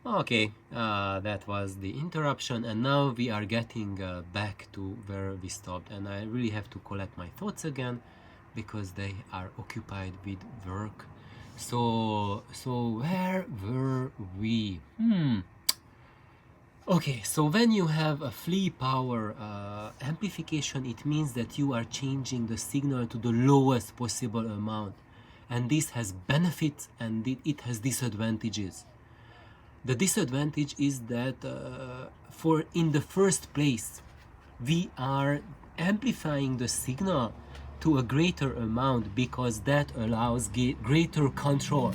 Okay, that was the interruption, and now we are getting back to where we stopped, and I really have to collect my thoughts again because they are occupied with work. So where were we? Okay, so when you have a flea power amplification, it means that you are changing the signal to the lowest possible amount, and this has benefits and it has disadvantages. The disadvantage is that for in the first place, we are amplifying the signal to a greater amount because that allows greater control.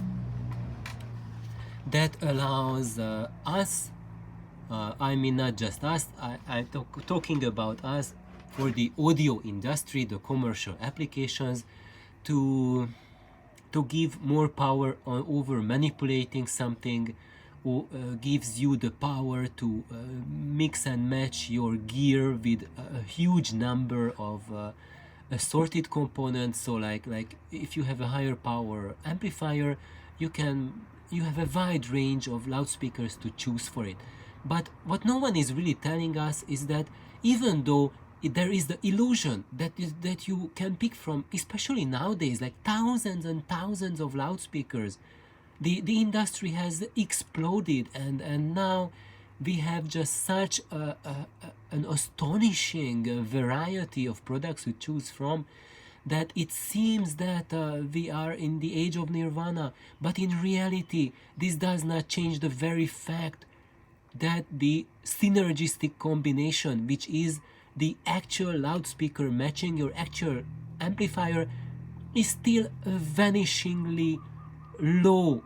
That allows us, I mean not just us, I'm talking about us for the audio industry, the commercial applications, to give more power over manipulating something, or gives you the power to mix and match your gear with a huge number of assorted components. So like if you have a higher power amplifier, you have a wide range of loudspeakers to choose for it. But what no one is really telling us is that even though there is the illusion that you can pick from, especially nowadays, like thousands and thousands of loudspeakers, the industry has exploded, and now we have just such an astonishing variety of products to choose from that it seems that we are in the age of nirvana. But in reality, this does not change the very fact that the synergistic combination, which is the actual loudspeaker matching your actual amplifier, is still a vanishingly low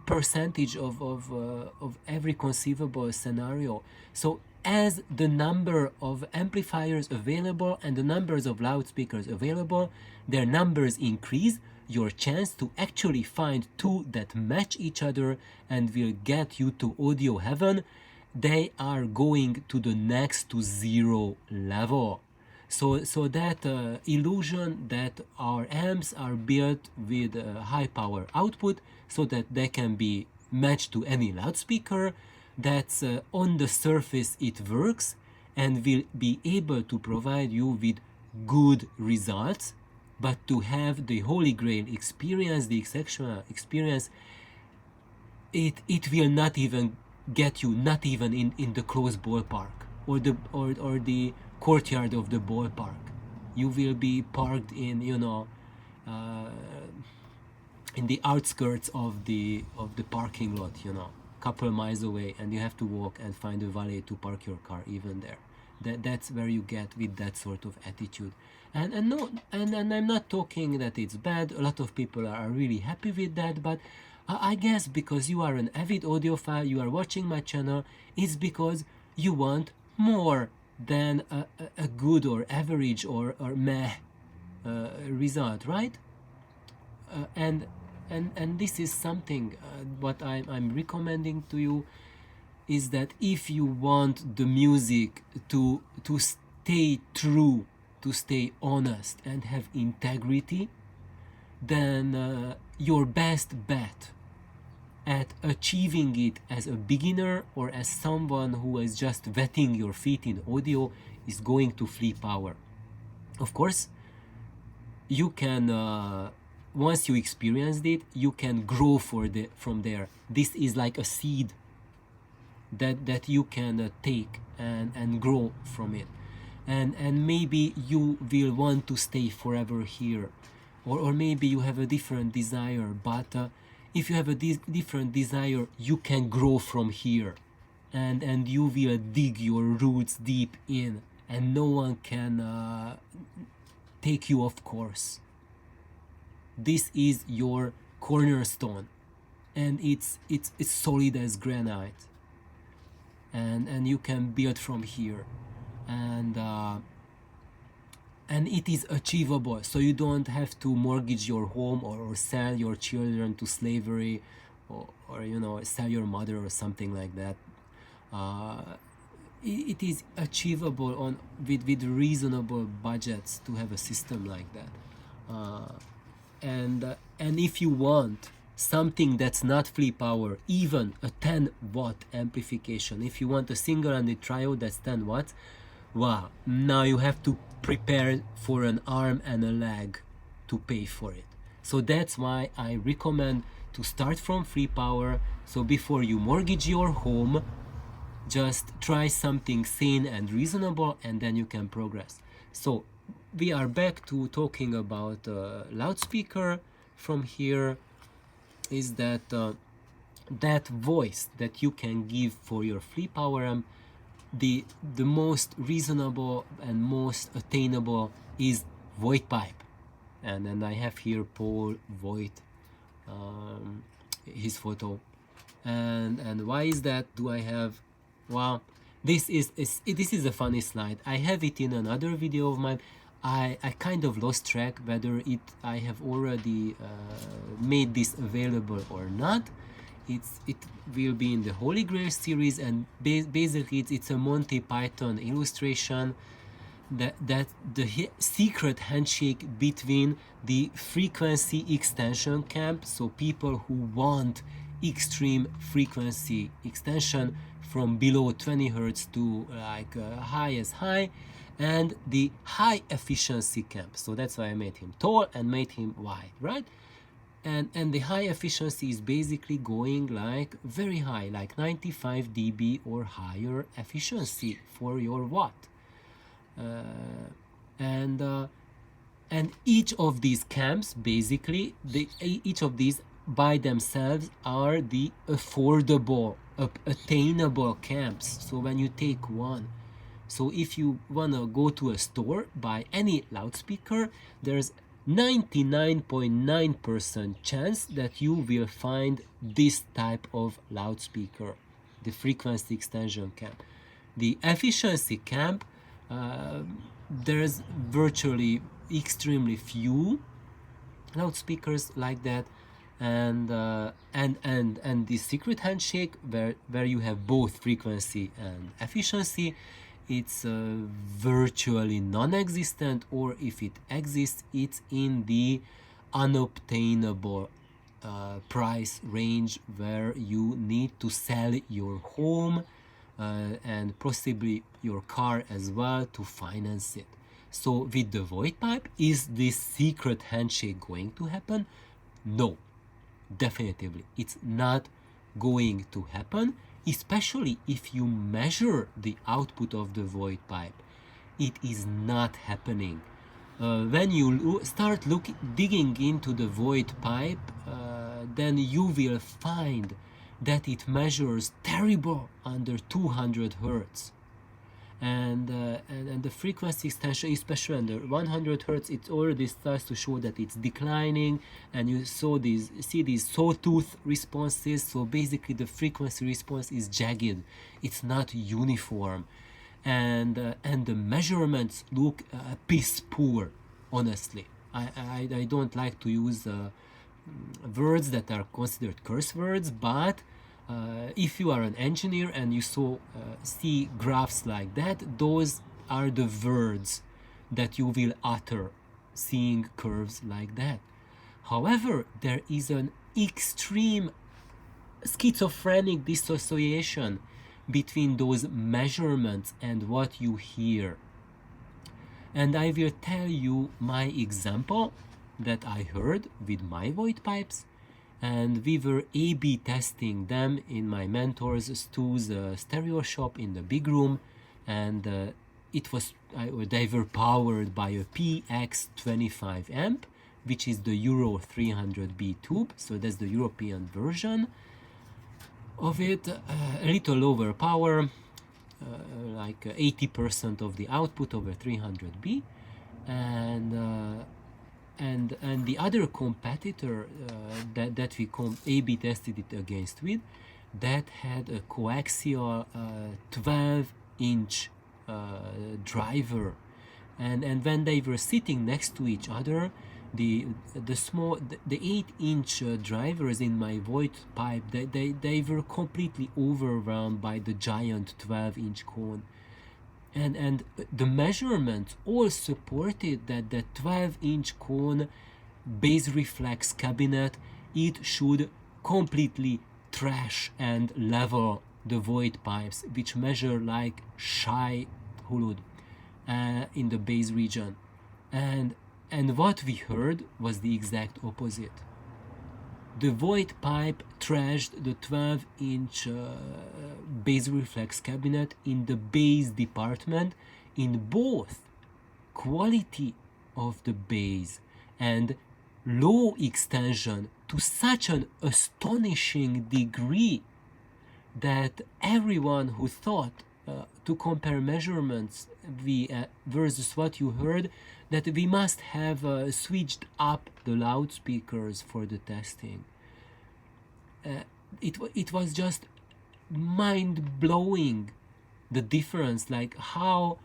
percentage of every conceivable scenario. So as the number of amplifiers available and the numbers of loudspeakers available, their numbers increase, your chance to actually find two that match each other and will get you to audio heaven, they are going to the next to zero level. So that illusion that our amps are built with high power output so that they can be matched to any loudspeaker, that's on the surface it works and will be able to provide you with good results, but to have the holy grail experience, the exceptional experience, it will not even get you, not even in the close ballpark or the courtyard of the ballpark. You will be parked in in the outskirts of the parking lot, couple miles away, and you have to walk and find a valet to park your car even there. That's where you get with that sort of attitude. And I'm not talking that it's bad. A lot of people are really happy with that, but I guess because you are an avid audiophile, you are watching my channel, it's because you want more than a good or average or meh result, right? And this is something what I'm recommending to you, is that if you want the music to stay true, to stay honest and have integrity, then your best bet at achieving it as a beginner or as someone who is just wetting your feet in audio is going to flea power. Of course, you can once you experienced it, you can grow from there. This is like a seed that you can take and grow from it, and maybe you will want to stay forever here, or maybe you have a different desire, but if you have a different desire, you can grow from here, and you will dig your roots deep in, and no one can take you off course. This is your cornerstone, and it's solid as granite, and you can build from here, and it is achievable. So you don't have to mortgage your home or sell your children to slavery, or sell your mother or something like that. It is achievable with reasonable budgets to have a system like that. And if you want something that's not free power, even a 10-watt amplification. If you want a single-handed triode that's 10 watts, wow, now you have to prepare for an arm and a leg to pay for it. So that's why I recommend to start from free power. So before you mortgage your home, just try something sane and reasonable, and then you can progress. So we are back to talking about loudspeaker. From here is that that voice that you can give for your free power amp, the most reasonable and most attainable is void pipe. And I have here Paul Voigt, his photo. And why is that? Do I have, well, this is a funny slide. I have it in another video of mine. I kind of lost track whether I have already made this available or not. It will be in the Holy Grail series, and basically it's a Monty Python illustration that the secret handshake between the frequency extension camp, so people who want extreme frequency extension from below 20 hertz to like high as high, and the high efficiency camp. So that's why I made him tall and made him wide, right? And the high efficiency is basically going like very high, like 95 dB or higher efficiency for your watt. And each of these camps, basically, each of these by themselves are the affordable, attainable camps. So when you take one, so if you wanna go to a store, buy any loudspeaker, there's 99.9% chance that you will find this type of loudspeaker, the frequency extension camp. The efficiency camp, there's virtually extremely few loudspeakers like that, and the secret handshake where you have both frequency and efficiency, it's virtually non-existent, or if it exists, it's in the unobtainable price range where you need to sell your home and possibly your car as well to finance it. So with the void pipe, is this secret handshake going to happen? No, definitively it's not going to happen, especially if you measure the output of the void pipe. It is not happening. When you start digging into the void pipe, then you will find that it measures terrible under 200 hertz. And the frequency extension, especially under 100 hertz, it already starts to show that it's declining, and you see these sawtooth responses. So basically the frequency response is jagged, it's not uniform, and the measurements look piss poor, honestly. I don't like to use words that are considered curse words, but if you are an engineer and you see graphs like that, those are the words that you will utter seeing curves like that. However, there is an extreme schizophrenic dissociation between those measurements and what you hear. And I will tell you my example that I heard with my void pipes, and we were A/B testing them in my mentor Stu's stereo shop in the big room, and they were powered by a PX25 amp, which is the Euro 300B tube, so that's the European version of it, a little lower power, like 80% of the output over 300B, and the other competitor that we A/B tested it against with, that had a coaxial 12-inch driver, and when they were sitting next to each other, the 8-inch drivers in my void pipe, they were completely overwhelmed by the giant 12-inch cone. And the measurements all supported that the 12-inch cone base reflex cabinet it should completely trash and level the void pipes, which measure like shy hulud in the bass region. And what we heard was the exact opposite. The void pipe trashed the 12-inch bass reflex cabinet in the bass department in both quality of the bass and low extension to such an astonishing degree that everyone who thought to compare measurements versus what you heard, that we must have switched up the loudspeakers for the testing. It was just mind-blowing, the difference, like how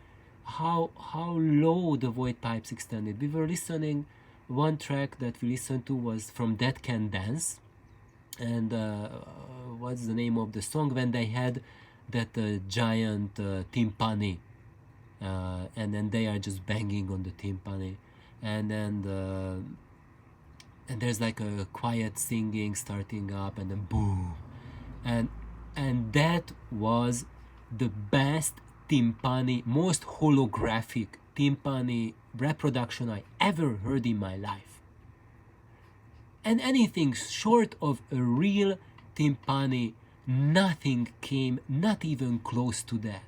low the void pipes extended. We were listening, one track that we listened to was from Dead Can Dance, and what's the name of the song, when they had that giant timpani, and then they are just banging on the timpani, and then and there's like a quiet singing starting up, and then boom, and that was the best timpani, most holographic timpani reproduction I ever heard in my life. And anything short of a real timpani, nothing came not even close to that.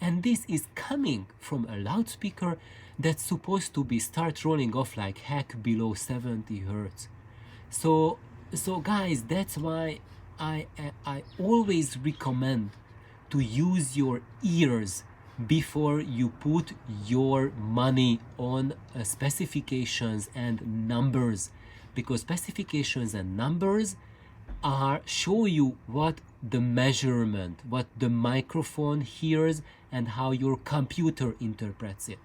And this is coming from a loudspeaker that's supposed to be start rolling off like heck below 70 hertz. So guys, that's why I always recommend to use your ears before you put your money on specifications and numbers, because specifications and numbers show you what the measurement, what the microphone hears and how your computer interprets it.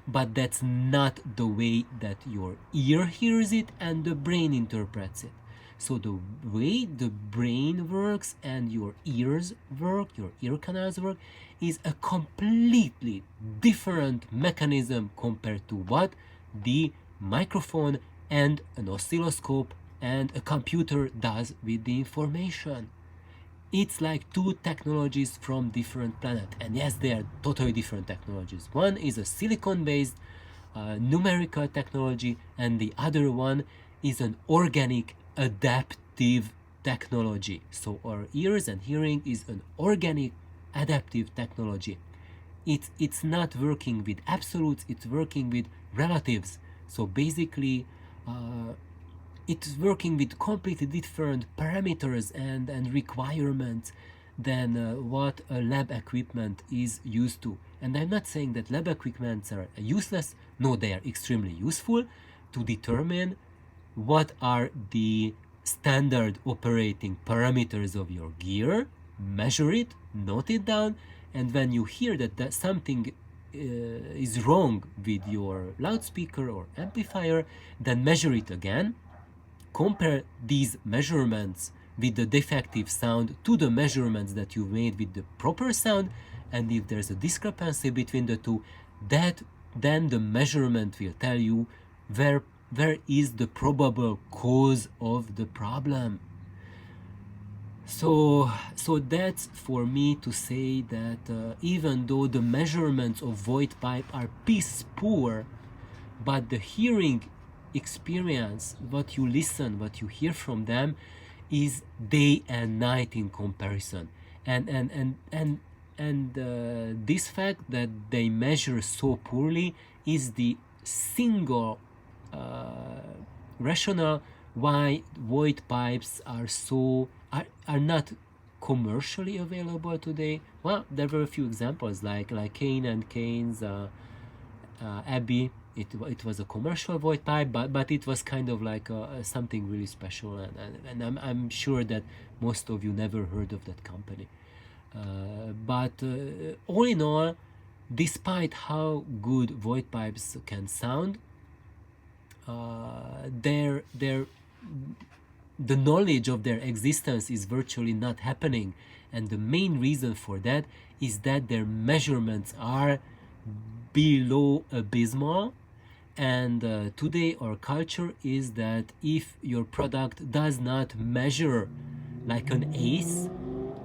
But that's not the way that your ear hears it and the brain interprets it. So the way the brain works and your ears work, your ear canals work, is a completely different mechanism compared to what the microphone and an oscilloscope and a computer does with the information. It's like two technologies from different planets. And yes, they are totally different technologies. One is a silicon-based numerical technology, and the other one is an organic adaptive technology. So our ears and hearing is an organic adaptive technology. It's not working with absolutes, it's working with relatives. So basically it's working with completely different parameters and requirements than what a lab equipment is used to. And I'm not saying that lab equipments are useless. No, they are extremely useful to determine what are the standard operating parameters of your gear, measure it, note it down, and when you hear that something is wrong with your loudspeaker or amplifier, then measure it again, compare these measurements with the defective sound to the measurements that you made with the proper sound, and if there's a discrepancy between the two, then the measurement will tell you where is the probable cause of the problem. So that's for me to say that even though the measurements of void pipe are piss poor, but the hearing experience, what you listen, what you hear from them, is day and night in comparison. And this fact that they measure so poorly is the single rationale why void pipes are not commercially available today. Well, there were a few examples like Kane and Kane's Abbey. It was a commercial void pipe, but it was kind of like something really special, and I'm sure that most of you never heard of that company. But all in all, despite how good void pipes can sound, the knowledge of their existence is virtually not happening, and the main reason for that is that their measurements are below abysmal, And today our culture is that if your product does not measure like an ace,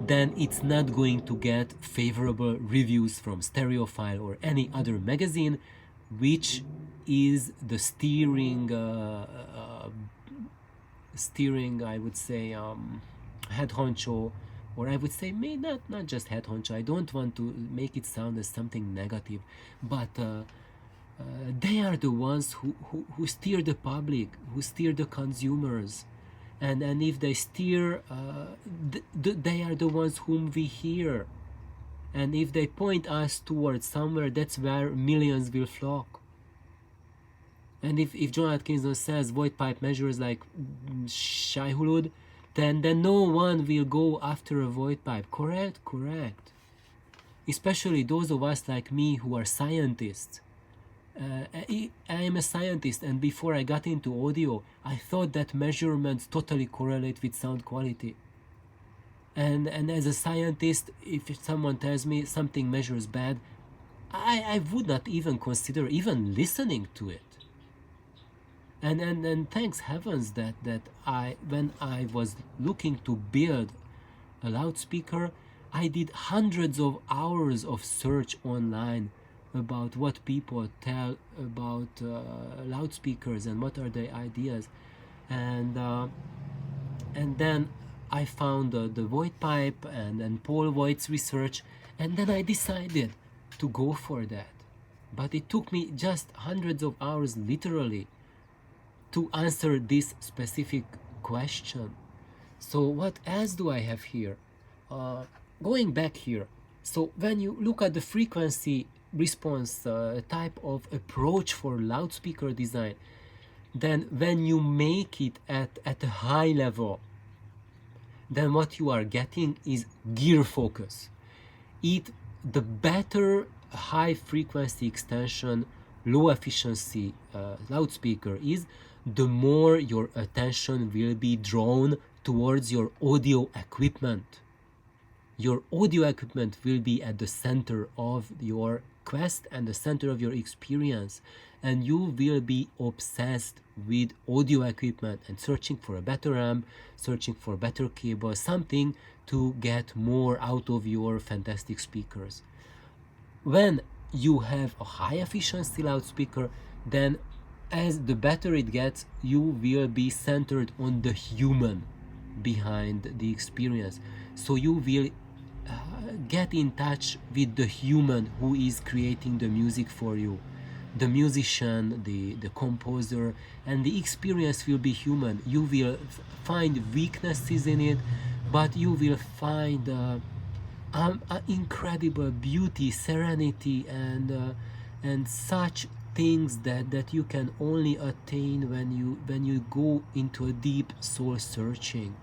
then it's not going to get favorable reviews from Stereophile or any other magazine, which is the steering, I would say, head honcho, or I would say, may not just head honcho. I don't want to make it sound as something negative, but they are the ones who steer the public, who steer the consumers, and if they steer, they are the ones whom we hear, and if they point us towards somewhere, that's where millions will flock. And if John Atkinson says void pipe measures like Shai-Hulud, then no one will go after a void pipe. Correct? Correct. Especially those of us like me who are scientists. I am a scientist, and before I got into audio, I thought that measurements totally correlate with sound quality. And as a scientist, if someone tells me something measures bad, I would not even consider even listening to it. And thanks heavens that when I was looking to build a loudspeaker, I did hundreds of hours of search online about what people tell about loudspeakers and what are their ideas, and then I found the void pipe and Paul Voigt's research, and then I decided to go for that. But it took me just hundreds of hours, literally, to answer this specific question. So what else do I have here? Going back here, so when you look at the frequency response type of approach for loudspeaker design, then when you make it at a high level, then what you are getting is gear focus. The better high frequency extension, low efficiency loudspeaker is, the more your attention will be drawn towards your audio equipment. Your audio equipment will be at the center of your quest and the center of your experience, and you will be obsessed with audio equipment and searching for a better amp, searching for better cable, something to get more out of your fantastic speakers. When you have a high efficiency loudspeaker, then as the better it gets, you will be centered on the human behind the experience. So you will get in touch with the human who is creating the music for you, the musician, the composer, and the experience will be human. You will find weaknesses in it, but you will find incredible beauty, serenity, and such things that you can only attain when you go into a deep soul searching.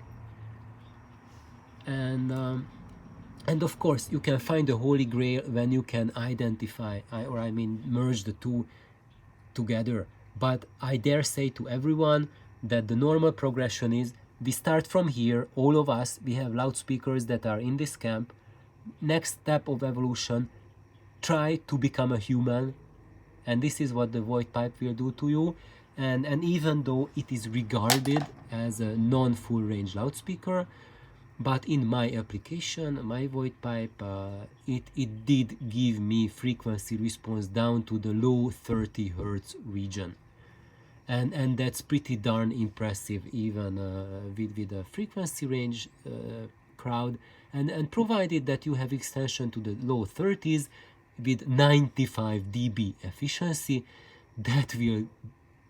And of course, you can find the Holy Grail when you can identify, merge the two together. But I dare say to everyone that the normal progression is, we start from here, all of us, we have loudspeakers that are in this camp. Next step of evolution, try to become a human, and this is what the void pipe will do to you. And even though it is regarded as a non-full range loudspeaker, but in my application, my void pipe, it did give me frequency response down to the low 30 Hertz region. And that's pretty darn impressive, even with a frequency range crowd. And provided that you have extension to the low 30s with 95 dB efficiency, that will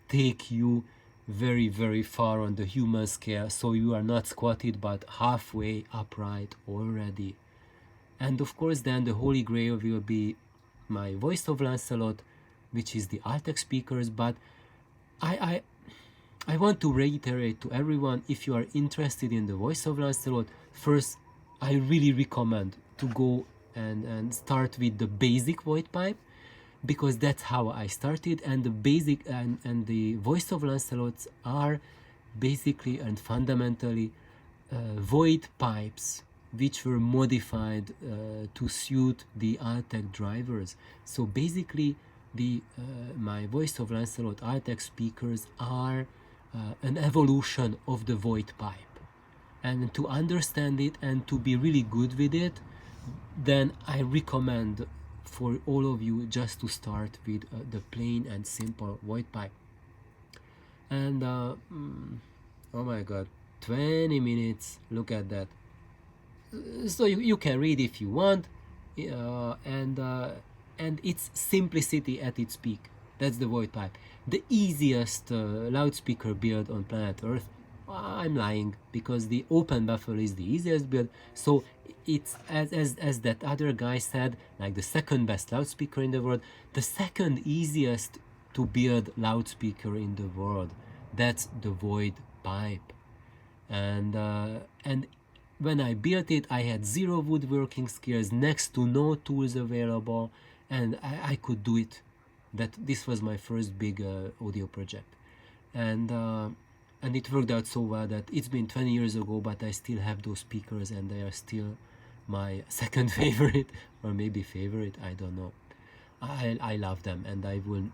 take you very, very far on the human scale, so you are not squatted but halfway upright already. And of course then the Holy Grail will be my Voice of Lancelot, which is the Altec speakers. But I want to reiterate to everyone, if you are interested in the Voice of Lancelot, first I really recommend to go and start with the basic void pipe, because that's how I started. And the basic and the Voice of Lancelots are basically and fundamentally void pipes which were modified to suit the Altec drivers. So basically my Voice of Lancelot Altec speakers are an evolution of the void pipe, and to understand it and to be really good with it, then I recommend for all of you just to start with the plain and simple void pipe. And oh my god, 20 minutes, look at that. So you can read if you want, and it's simplicity at its peak. That's the void pipe, the easiest loudspeaker build on planet Earth. I'm lying, because the open buffer is the easiest build. So it's as that other guy said, like the second best loudspeaker in the world, the second easiest to build loudspeaker in the world. That's the void pipe. And when I built it, I had zero woodworking skills, next to no tools available, and I could do it. This was my first big audio project, and it worked out so well that it's been 20 years ago, but I still have those speakers, and they are still my second favorite, or maybe favorite, I don't know. I love them, and I will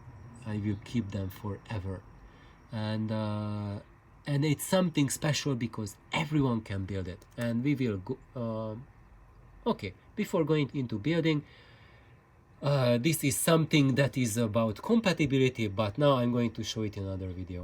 keep them forever. And it's something special because everyone can build it, and we will go. Okay, before going into building, this is something that is about compatibility, but now I'm going to show it in another video.